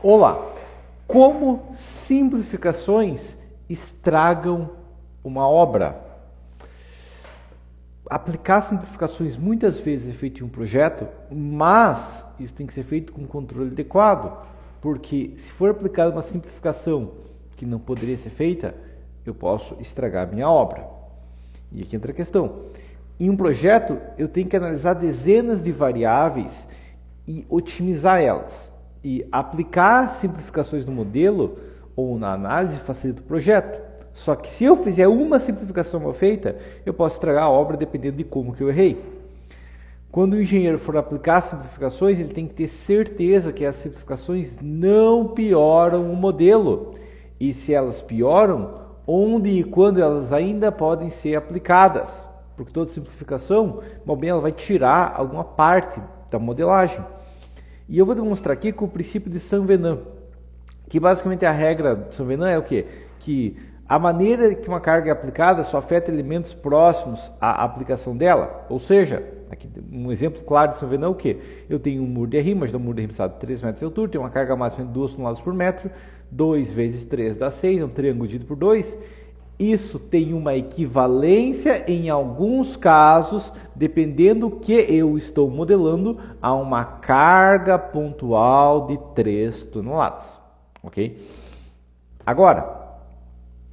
Olá! Como simplificações estragam uma obra? Aplicar simplificações muitas vezes é feito em um projeto, mas isso tem que ser feito com controle adequado, porque se for aplicada uma simplificação que não poderia ser feita, eu posso estragar a minha obra. E aqui entra a questão. Em um projeto, eu tenho que analisar dezenas de variáveis e otimizar elas. E aplicar simplificações no modelo ou na análise facilita o projeto. Só que se eu fizer uma simplificação mal feita, eu posso estragar a obra dependendo de como que eu errei. Quando o engenheiro for aplicar simplificações, ele tem que ter certeza que as simplificações não pioram o modelo. E se elas pioram, onde e quando elas ainda podem ser aplicadas. Porque toda simplificação, bem, ela vai tirar alguma parte da modelagem. E eu vou demonstrar aqui com o princípio de Saint-Venant, que basicamente a regra de Saint-Venant é o quê? Que a maneira que uma carga é aplicada só afeta elementos próximos à aplicação dela. Ou seja, aqui um exemplo claro de Saint-Venant é o quê? Eu tenho um muro de arrimo, mas o muro de arrimo está de 3 metros de altura, tem uma carga máxima de 2 toneladas por metro, 2 vezes 3 dá 6, é um triângulo dividido por 2. Isso tem uma equivalência em alguns casos, dependendo do que eu estou modelando, a uma carga pontual de 3 toneladas. Ok? Agora,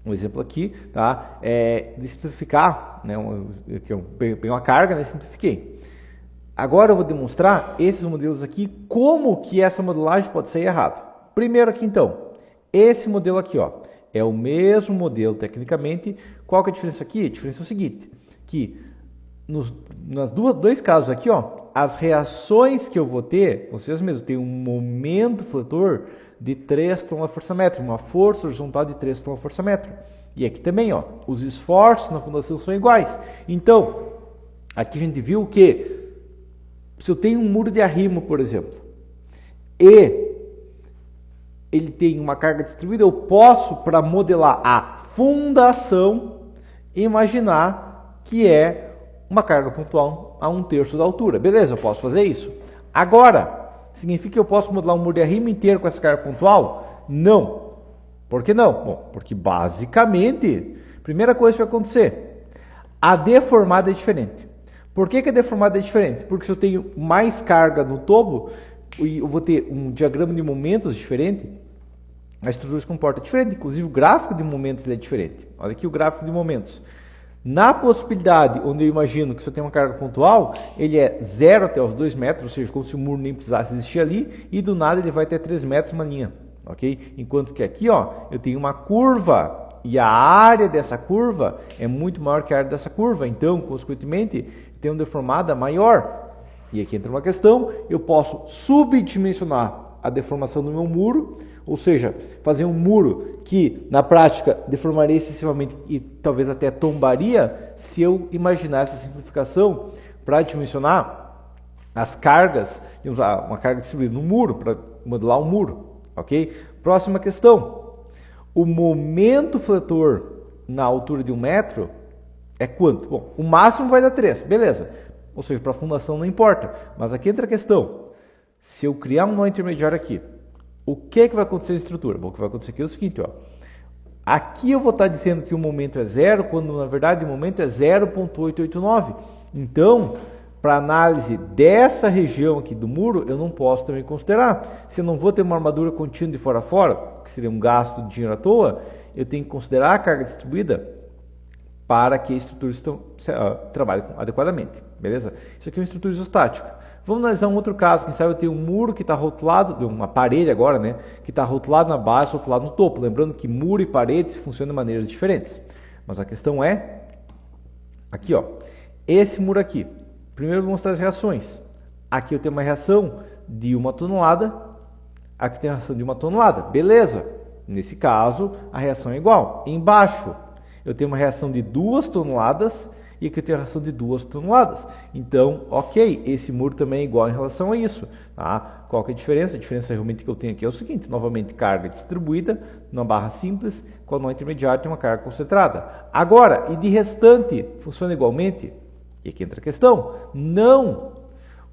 um exemplo aqui, tá? De simplificar, né? Eu peguei uma carga, né? Simplifiquei. Agora eu vou demonstrar esses modelos aqui, como que essa modelagem pode ser errado. Primeiro aqui então, esse modelo aqui, ó. É o mesmo modelo tecnicamente. Qual que é a diferença aqui? A diferença é o seguinte, que nos dois casos aqui, ó, as reações que eu vou ter, vocês mesmos têm um momento fletor de 3 toneladas/força-metro, uma força horizontal de 3 toneladas/força-metro. E aqui também, ó, os esforços na fundação são iguais. Então, aqui a gente viu que se eu tenho um muro de arrimo, por exemplo, e ele tem uma carga distribuída, eu posso, para modelar a fundação, imaginar que é uma carga pontual a 1/3 da altura. Beleza, eu posso fazer isso. Agora, significa que eu posso modelar um muro de arrimo inteiro com essa carga pontual? Não. Por que não? Bom, porque basicamente, primeira coisa que vai acontecer, a deformada é diferente. Por que a deformada é diferente? Porque se eu tenho mais carga no topo, eu vou ter um diagrama de momentos diferente, a estrutura se comporta diferente, inclusive o gráfico de momentos é diferente. Olha aqui o gráfico de momentos. Na possibilidade, onde eu imagino que se eu tenho uma carga pontual, ele é 0 até os 2 metros, ou seja, como se o muro nem precisasse existir ali, e do nada ele vai até 3 metros uma linha, ok? Enquanto que aqui, ó, eu tenho uma curva, e a área dessa curva é muito maior que a área dessa curva, então, consequentemente, tem uma deformada maior. E aqui entra uma questão, eu posso subdimensionar a deformação do meu muro, ou seja, fazer um muro que na prática deformaria excessivamente e talvez até tombaria se eu imaginar essa simplificação para dimensionar as cargas, usar uma carga distribuída no muro para modelar um muro, ok? Próxima questão, o momento fletor na altura de 1 metro é quanto? Bom, o máximo vai dar 3, beleza. Ou seja, para a fundação não importa. Mas aqui entra a questão. Se eu criar um nó intermediário aqui, o que vai acontecer na estrutura? Bom, o que vai acontecer aqui é o seguinte, ó. Aqui eu vou estar dizendo que o momento é 0, quando na verdade o momento é 0,889. Então, para análise dessa região aqui do muro, eu não posso também considerar. Se eu não vou ter uma armadura contínua de fora a fora, que seria um gasto de dinheiro à toa, eu tenho que considerar a carga distribuída para que a estrutura trabalhe adequadamente, beleza? Isso aqui é uma estrutura isostática. Vamos analisar um outro caso, quem sabe eu tenho um muro que está rotulado, uma parede agora, né? Que está rotulado na base, rotulado no topo. Lembrando que muro e paredes funcionam de maneiras diferentes. Mas a questão é, aqui ó, esse muro aqui. Primeiro eu vou mostrar as reações. Aqui eu tenho uma reação de 1 tonelada, aqui tem a reação de 1 tonelada, beleza? Nesse caso, a reação é igual. Embaixo, eu tenho uma reação de 2 toneladas e aqui eu tenho a reação de 2 toneladas. Então, ok, esse muro também é igual em relação a isso. Tá? Qual que é a diferença? A diferença realmente que eu tenho aqui é o seguinte, novamente carga distribuída, numa barra simples, com a nó intermediário tem uma carga concentrada. Agora, e de restante, funciona igualmente? E aqui entra a questão. Não!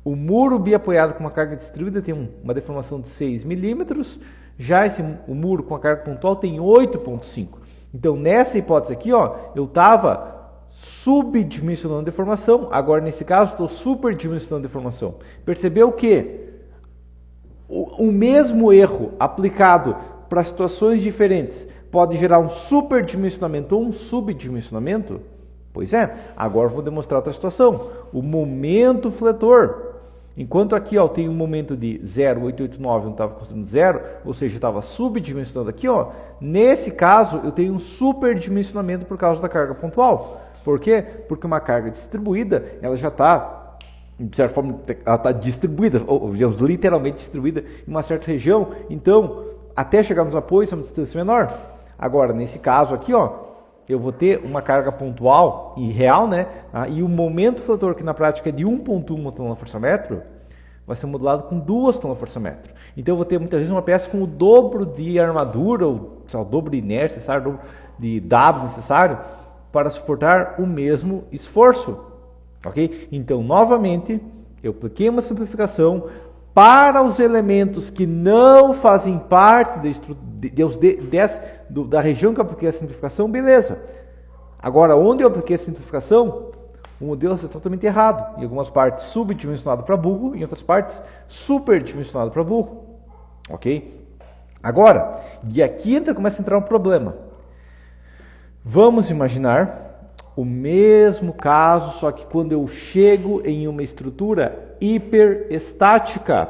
O muro biapoiado com uma carga distribuída tem uma deformação de 6 milímetros Já o muro com a carga pontual tem 8,5. Então, nessa hipótese aqui, ó, eu estava subdimensionando a deformação. Agora, nesse caso, estou superdimensionando a deformação. Percebeu que o mesmo erro aplicado para situações diferentes pode gerar um superdimensionamento ou um subdimensionamento? Pois é, agora vou demonstrar outra situação. O momento fletor. Enquanto aqui ó, tem um momento de 0,889, não estava considerando zero, ou seja, estava subdimensionando aqui, ó. Nesse caso, eu tenho um superdimensionamento por causa da carga pontual. Por quê? Porque uma carga distribuída, ela já está, de certa forma, ela está distribuída, ou digamos, literalmente distribuída em uma certa região. Então, até chegar nos apoios, é uma distância menor. Agora, nesse caso aqui, ó, eu vou ter uma carga pontual e real, né? E o momento fletor, que na prática é de 1,1 tona-força-metro, vai ser modulado com 2 tona-força-metro. Então eu vou ter muitas vezes uma peça com o dobro de armadura, ou sei lá, o dobro de inércia necessário, o dobro de W necessário, para suportar o mesmo esforço. Ok? Então, novamente, eu apliquei uma simplificação para os elementos que não fazem parte da região que eu apliquei a simplificação, beleza. Agora, onde eu apliquei a simplificação, o modelo está totalmente errado. Em algumas partes subdimensionado para burro, em outras partes superdimensionado para burro. Ok? Agora, e aqui começa a entrar um problema. Vamos imaginar o mesmo caso, só que quando eu chego em uma estrutura hiperestática,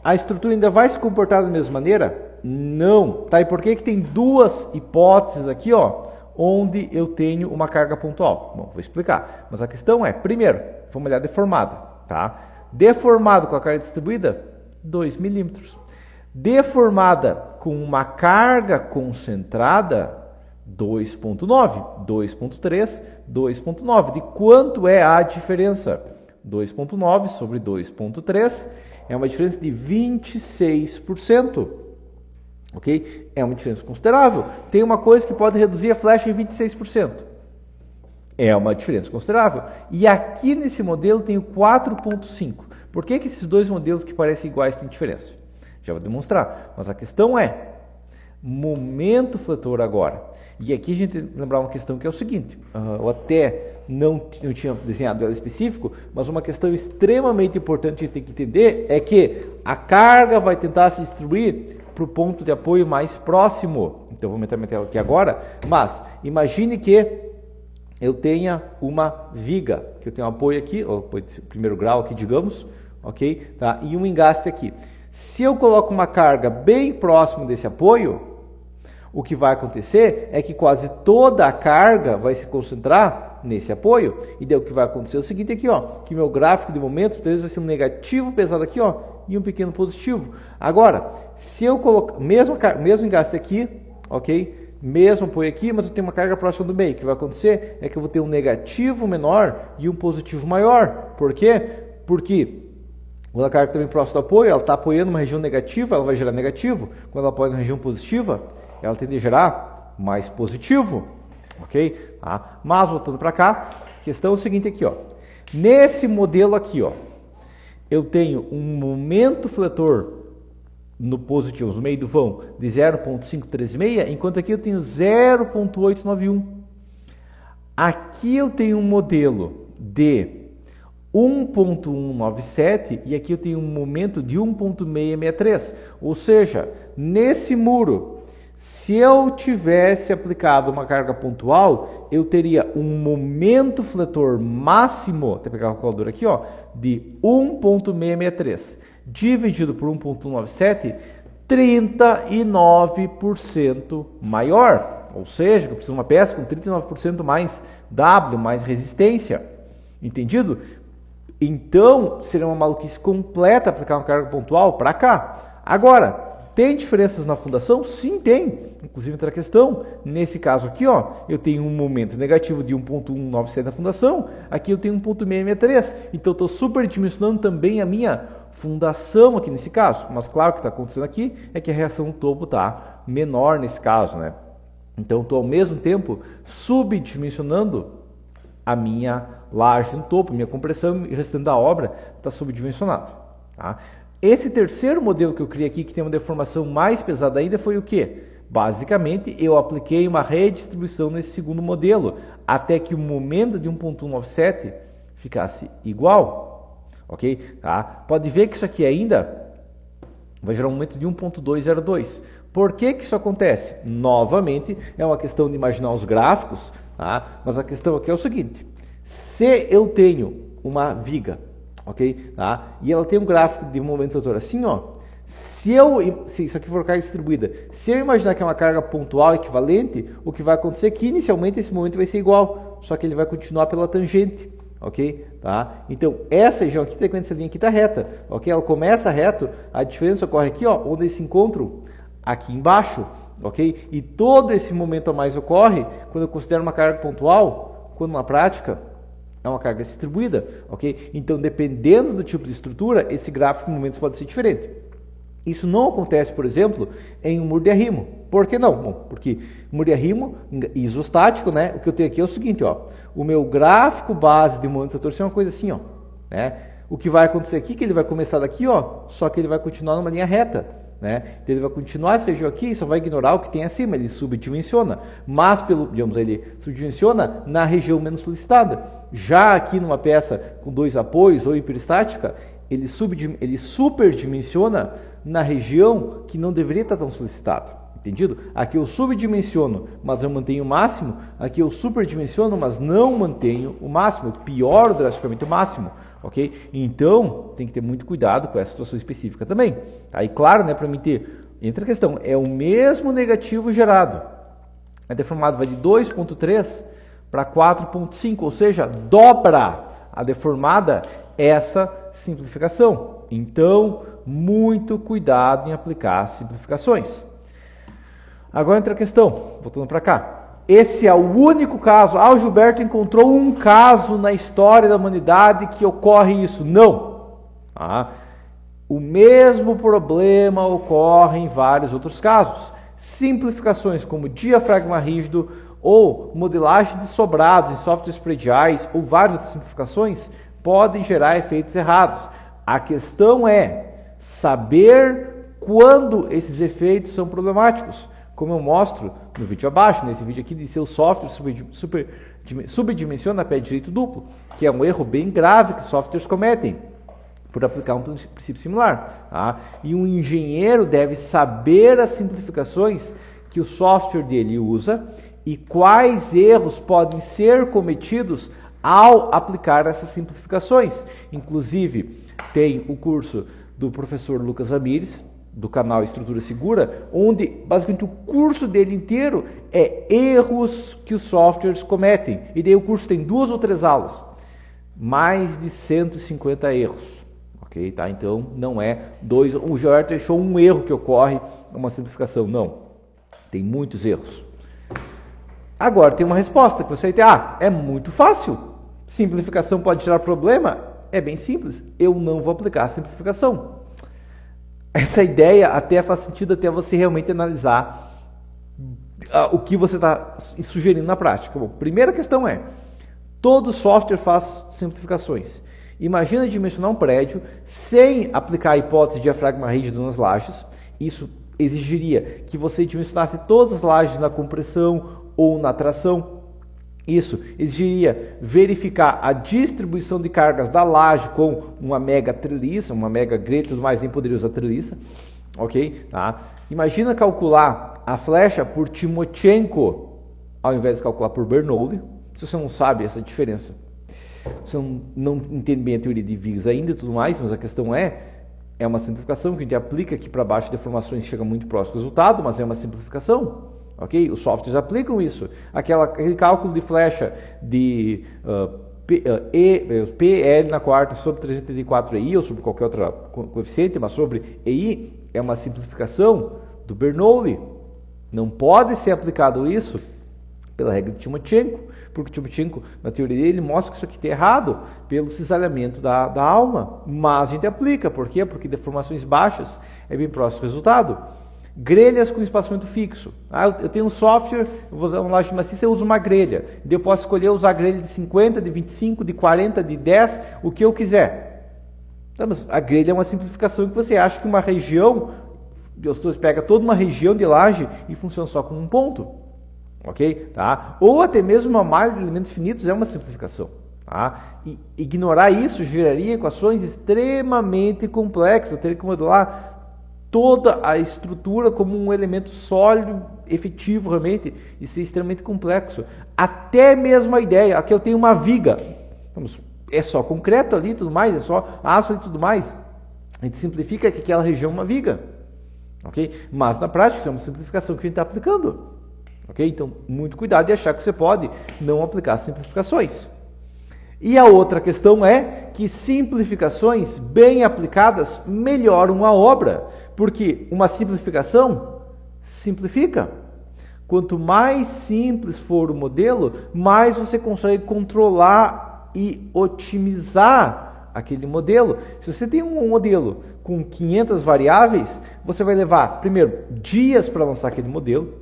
a estrutura ainda vai se comportar da mesma maneira? Não. Tá? E por que tem duas hipóteses aqui, ó, onde eu tenho uma carga pontual? Bom, vou explicar. Mas a questão é, primeiro, vamos olhar deformada. Tá? Deformado com a carga distribuída, 2 milímetros. Deformada com uma carga concentrada, 2,9, 2,3, 2,9. De quanto é a diferença? 2,9 sobre 2,3 é uma diferença de 26%. Ok? É uma diferença considerável. Tem uma coisa que pode reduzir a flecha em 26%. É uma diferença considerável. E aqui nesse modelo tem o 4,5. Por que esses dois modelos que parecem iguais têm diferença? Já vou demonstrar. Mas a questão é momento fletor agora. E aqui a gente tem que lembrar uma questão que é o seguinte, eu até não tinha desenhado ela específico, mas uma questão extremamente importante que a gente tem que entender é que a carga vai tentar se distribuir para o ponto de apoio mais próximo. Então, vou aumentar minha tela aqui agora, mas imagine que eu tenha uma viga, que eu tenho um apoio aqui, ou apoio de primeiro grau aqui, digamos, ok? Tá? E um engaste aqui. Se eu coloco uma carga bem próximo desse apoio, o que vai acontecer é que quase toda a carga vai se concentrar nesse apoio. E daí o que vai acontecer é o seguinte aqui, ó, que meu gráfico de momentos, talvez vai ser um negativo pesado aqui, ó, e um pequeno positivo. Agora, se eu colocar mesmo engaste aqui, ok? Mesmo apoio aqui, mas eu tenho uma carga próxima do meio. O que vai acontecer é que eu vou ter um negativo menor e um positivo maior. Por quê? Porque quando a carga está bem próxima do apoio, ela está apoiando uma região negativa, ela vai gerar negativo. Quando ela apoia uma região positiva, ela tende a gerar mais positivo, ok? Tá? Mas voltando para cá, a questão é o seguinte aqui, ó. Nesse modelo aqui, ó, eu tenho um momento fletor no positivo, no meio do vão, de 0,536, enquanto aqui eu tenho 0,891. Aqui eu tenho um modelo de 1,197 e aqui eu tenho um momento de 1,663. Ou seja, nesse muro, se eu tivesse aplicado uma carga pontual, eu teria um momento fletor máximo, até pegar o calculador aqui, ó, de 1,663 dividido por 1,197, 39% maior. Ou seja, eu preciso de uma peça com 39% mais W, mais resistência. Entendido? Então, seria uma maluquice completa aplicar uma carga pontual para cá. Agora, tem diferenças na fundação? Sim, tem. Inclusive, outra questão, nesse caso aqui, ó, eu tenho um momento negativo de 1,197 na fundação, aqui eu tenho 1,663, então eu estou superdimensionando também a minha fundação aqui nesse caso. Mas claro, o que está acontecendo aqui é que a reação no topo está menor nesse caso, né? Então, eu estou ao mesmo tempo subdimensionando a minha laje no topo, minha compressão e o restante da obra está subdimensionado. Tá? Esse terceiro modelo que eu criei aqui, que tem uma deformação mais pesada ainda, foi o quê? Basicamente, eu apliquei uma redistribuição nesse segundo modelo, até que o momento de 1.1 offset ficasse igual, ok? Tá? Pode ver que isso aqui ainda vai gerar um momento de 1.202. Por que que isso acontece? Novamente, é uma questão de imaginar os gráficos, tá? Mas a questão aqui é o seguinte, se eu tenho uma viga, ok? Tá? E ela tem um gráfico de momento rotatório assim, ó. Se isso aqui for carga distribuída, se eu imaginar que é uma carga pontual equivalente, o que vai acontecer é que inicialmente esse momento vai ser igual, só que ele vai continuar pela tangente, ok? Tá? Então essa região aqui, quando essa linha aqui está reta, ok? Ela começa reto, a diferença ocorre aqui, ó, onde eles se encontram aqui embaixo, ok? E todo esse momento a mais ocorre quando eu considero uma carga pontual, quando na prática é uma carga distribuída, ok? Então, dependendo do tipo de estrutura, esse gráfico de momentos pode ser diferente. Isso não acontece, por exemplo, em um muro de arrimo. Por que não? Bom, porque muro de arrimo isostático, né? O que eu tenho aqui é o seguinte, ó. O meu gráfico base de momento da torção é uma coisa assim, ó, né? O que vai acontecer aqui é que ele vai começar daqui, ó, só que ele vai continuar numa linha reta, né? Então ele vai continuar essa região aqui e só vai ignorar o que tem acima, ele subdimensiona. Mas, digamos, ele subdimensiona na região menos solicitada. Já aqui numa peça com dois apoios ou hiperestática, ele superdimensiona na região que não deveria estar tão solicitada. Entendido? Aqui eu subdimensiono, mas eu mantenho o máximo. Aqui eu superdimensiono, mas não mantenho o máximo. Eu pioro drasticamente o máximo. Ok? Então, tem que ter muito cuidado com essa situação específica também. Aí, claro, né, para mim ter... Entra a questão, é o mesmo negativo gerado. A deformada vai de 2.3 para 4.5, ou seja, dobra a deformada essa simplificação. Então, muito cuidado em aplicar simplificações. Agora entra a questão, voltando para cá. Esse é o único caso. Ah, o Gilberto encontrou um caso na história da humanidade que ocorre isso. Não. O mesmo problema ocorre em vários outros casos. Simplificações como diafragma rígido ou modelagem de sobrados em softwares prediais ou várias outras simplificações podem gerar efeitos errados. A questão é saber quando esses efeitos são problemáticos. Como eu mostro no vídeo abaixo, nesse vídeo aqui de seu software subdimensiona pé direito duplo, que é um erro bem grave que softwares cometem por aplicar um princípio similar. Tá? E um engenheiro deve saber as simplificações que o software dele usa e quais erros podem ser cometidos ao aplicar essas simplificações. Inclusive, tem o curso do professor Lucas Ramires, do canal Estrutura Segura, onde basicamente o curso dele inteiro é erros que os softwares cometem. E daí o curso tem 2 ou 3 aulas, mais de 150 erros, ok? Tá? Então não é o Gilberto achou um erro que ocorre uma simplificação, não, tem muitos erros. Agora tem uma resposta que você vai ter, é muito fácil, simplificação pode gerar problema, é bem simples, eu não vou aplicar a simplificação. Essa ideia até faz sentido até você realmente analisar o que você está sugerindo na prática. Bom, primeira questão é, todo software faz simplificações. Imagina dimensionar um prédio sem aplicar a hipótese de diafragma rígido nas lajes. Isso exigiria que você dimensionasse todas as lajes na compressão ou na tração. Isso exigiria verificar a distribuição de cargas da laje com uma mega treliça, uma mega grelha e tudo mais, nem poderia usar treliça, ok? Tá? Imagina calcular a flecha por Timochenko ao invés de calcular por Bernoulli. Se você não sabe essa diferença, você não entende bem a teoria de vigas ainda e tudo mais, mas a questão é uma simplificação que a gente aplica aqui para baixo, deformações chega muito próximo do resultado, mas é uma simplificação. Ok? Os softwares aplicam isso. Aquele cálculo de flecha de PL na quarta sobre 384 EI ou sobre qualquer outro coeficiente, mas sobre EI é uma simplificação do Bernoulli. Não pode ser aplicado isso pela regra de Timochenko, porque Timochenko, na teoria dele, mostra que isso aqui está errado pelo cisalhamento da alma. Mas a gente aplica. Por quê? Porque deformações baixas é bem próximo do resultado. Grelhas com espaçamento fixo. Eu tenho um software, eu vou usar uma laje maciça, eu uso uma grelha. Eu posso escolher usar grelha de 50, de 25, de 40, de 10, o que eu quiser. Tá, mas a grelha é uma simplificação que você acha que uma região, você pega toda uma região de laje e funciona só com um ponto, ok? Tá? Ou até mesmo uma malha de elementos finitos é uma simplificação. Tá? E ignorar isso geraria equações extremamente complexas. Eu teria que modelar toda a estrutura como um elemento sólido, efetivo realmente, e ser extremamente complexo. Até mesmo a ideia, aqui eu tenho uma viga, é só concreto ali e tudo mais, é só aço e tudo mais. A gente simplifica que aquela região é uma viga, ok? Mas na prática isso é uma simplificação que a gente está aplicando, ok? Então, muito cuidado de achar que você pode não aplicar simplificações. E a outra questão é que simplificações bem aplicadas melhoram a obra, porque uma simplificação simplifica. Quanto mais simples for o modelo, mais você consegue controlar e otimizar aquele modelo. Se você tem um modelo com 500 variáveis, você vai levar, primeiro, dias para lançar aquele modelo,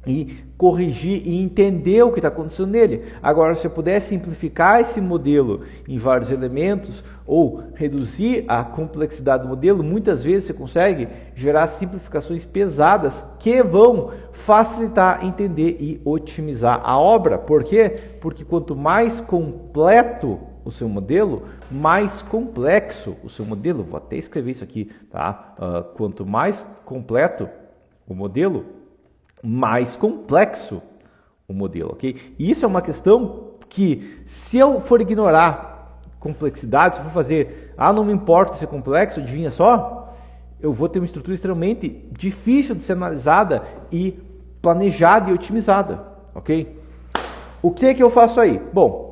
e corrigir e entender o que está acontecendo nele. Agora, se eu puder simplificar esse modelo em vários elementos ou reduzir a complexidade do modelo, muitas vezes você consegue gerar simplificações pesadas que vão facilitar entender e otimizar a obra. Por quê? Porque quanto mais completo o seu modelo, mais complexo o seu modelo. Vou até escrever isso aqui, tá? Quanto mais completo o modelo, mais complexo o modelo, ok? E isso é uma questão que, se eu for ignorar complexidade, se eu for fazer, não me importa ser complexo, adivinha só, eu vou ter uma estrutura extremamente difícil de ser analisada e planejada e otimizada, ok? O que é que eu faço aí? Bom,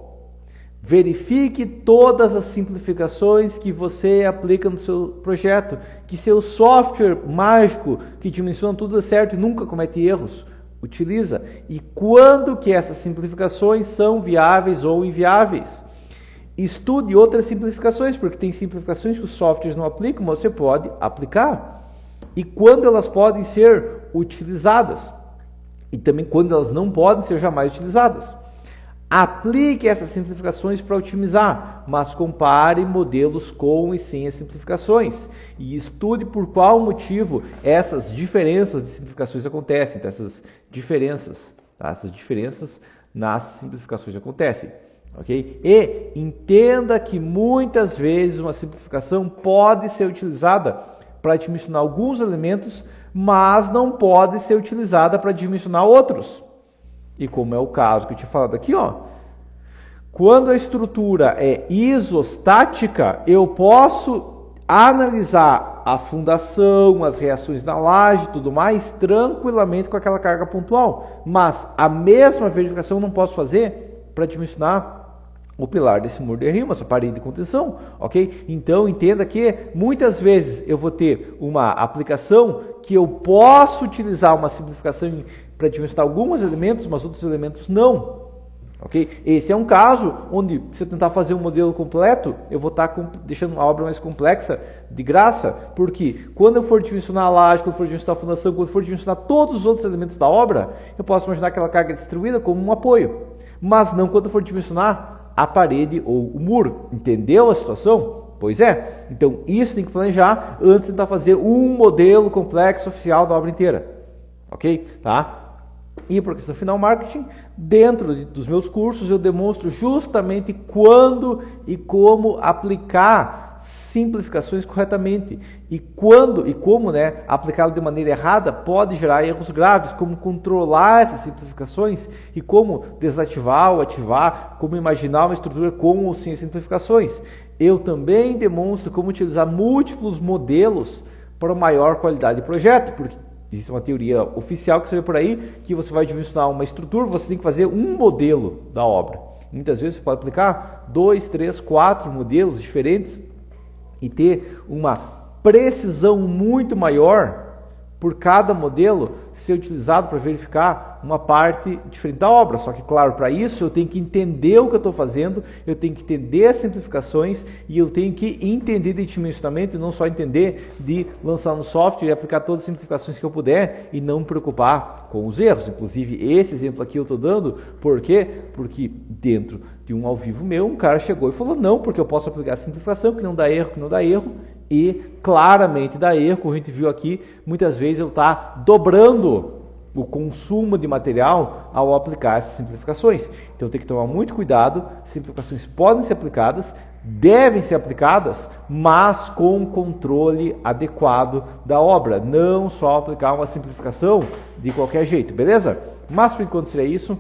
verifique todas as simplificações que você aplica no seu projeto, que seu software mágico que dimensiona tudo certo e nunca comete erros, utiliza. E quando que essas simplificações são viáveis ou inviáveis. Estude outras simplificações, porque tem simplificações que os softwares não aplicam, mas você pode aplicar. E quando elas podem ser utilizadas. E também quando elas não podem ser jamais utilizadas. Aplique essas simplificações para otimizar, mas compare modelos com e sem as simplificações. E estude por qual motivo essas diferenças de simplificações acontecem. Então, essas diferenças nas simplificações acontecem. Okay? E entenda que muitas vezes uma simplificação pode ser utilizada para dimensionar alguns elementos, mas não pode ser utilizada para dimensionar outros. E como é o caso que eu tinha falado aqui, quando a estrutura é isostática, eu posso analisar a fundação, as reações na laje e tudo mais tranquilamente com aquela carga pontual. Mas a mesma verificação eu não posso fazer para dimensionar o pilar desse muro de arrimo, essa parede de contenção, ok? Então entenda que muitas vezes eu vou ter uma aplicação que eu posso utilizar uma simplificação para dimensionar alguns elementos, mas outros elementos não. Ok? Esse é um caso onde, se eu tentar fazer um modelo completo, eu vou estar deixando a obra mais complexa de graça, porque quando eu for dimensionar a laje, quando eu for dimensionar a fundação, quando eu for dimensionar todos os outros elementos da obra, eu posso imaginar aquela carga distribuída como um apoio, mas não quando eu for dimensionar a parede ou o muro. Entendeu a situação? Pois é. Então, isso tem que planejar antes de tentar fazer um modelo complexo oficial da obra inteira. Ok? Tá? E por questão final marketing, dentro dos meus cursos eu demonstro justamente quando e como aplicar simplificações corretamente e quando e como aplicá-lo de maneira errada pode gerar erros graves, como controlar essas simplificações e como desativar ou ativar, como imaginar uma estrutura com ou sem simplificações. Eu também demonstro como utilizar múltiplos modelos para maior qualidade de projeto, porque existe uma teoria oficial que você vê por aí, que você vai dimensionar uma estrutura, você tem que fazer um modelo da obra. Muitas vezes você pode aplicar 2, 3, 4 modelos diferentes e ter uma precisão muito maior, por cada modelo ser utilizado para verificar uma parte diferente da obra. Só que, claro, para isso eu tenho que entender o que eu estou fazendo, eu tenho que entender as simplificações e eu tenho que entender de dimensionamento e não só entender de lançar no software e aplicar todas as simplificações que eu puder e não me preocupar com os erros. Inclusive, esse exemplo aqui eu estou dando, por quê? Porque dentro de um ao vivo meu, um cara chegou e falou, não, porque eu posso aplicar a simplificação, que não dá erro, e claramente dá erro, como a gente viu aqui, muitas vezes eu estou dobrando o consumo de material ao aplicar essas simplificações. Então tem que tomar muito cuidado, simplificações podem ser aplicadas, devem ser aplicadas, mas com controle adequado da obra, não só aplicar uma simplificação de qualquer jeito, beleza? Mas por enquanto seria isso.